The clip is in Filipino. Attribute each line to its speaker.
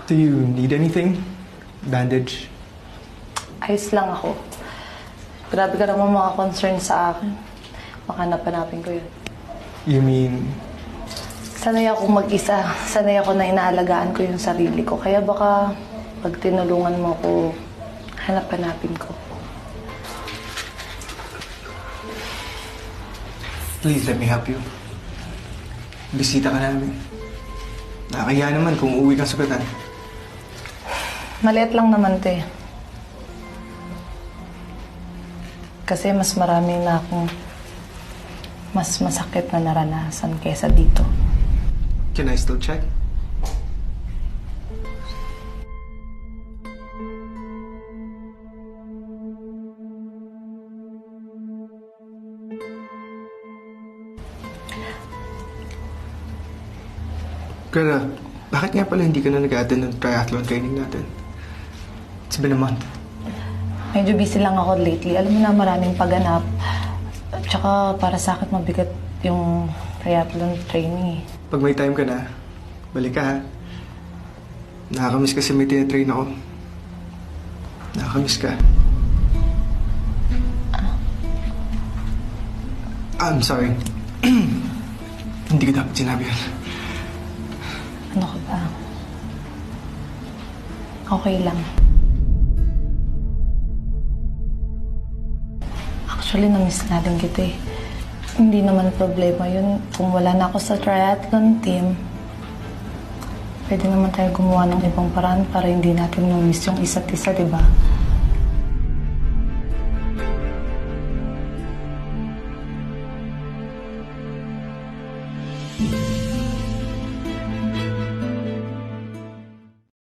Speaker 1: Do you need anything? Bandage?
Speaker 2: Ayos lang ako. Grabe ka naman mga concern sa akin. Baka napanapin ko yun.
Speaker 1: You mean...
Speaker 2: Sanay ako mag-isa. Sanay ako na inaalagaan ko yung sarili ko. Kaya baka pag tinulungan mo ko, hanap-hanapin ko.
Speaker 1: Please, let me help you. Bisita ka namin. Nakakaya naman kung uuwi kang sugatan.
Speaker 2: Maliit lang naman, te. Kasi mas marami na akong mas masakit na naranasan kesa dito.
Speaker 1: Can I still check? Greta, bakit nga pala hindi ka na nag-attend ng triathlon training natin? It's been a month.
Speaker 2: Medyo busy lang ako lately. Alam mo na, maraming pagganap. At saka para sa akin mabigat yung triathlon training eh.
Speaker 1: Pag may time ka na, balik ka ha. Nakakamiss kasi may tinatrain ako. Nakakamiss ka. I'm sorry. Hindi ko dapat sinabi yun.
Speaker 2: Ano ka ba? Okay lang. Actually, na-miss nga din kita eh. Hindi naman problema yun. Kung wala na ako sa triathlon team, pwede naman tayo gumawa ng ibang paraan para hindi natin ma-miss yung isa't isa, di ba?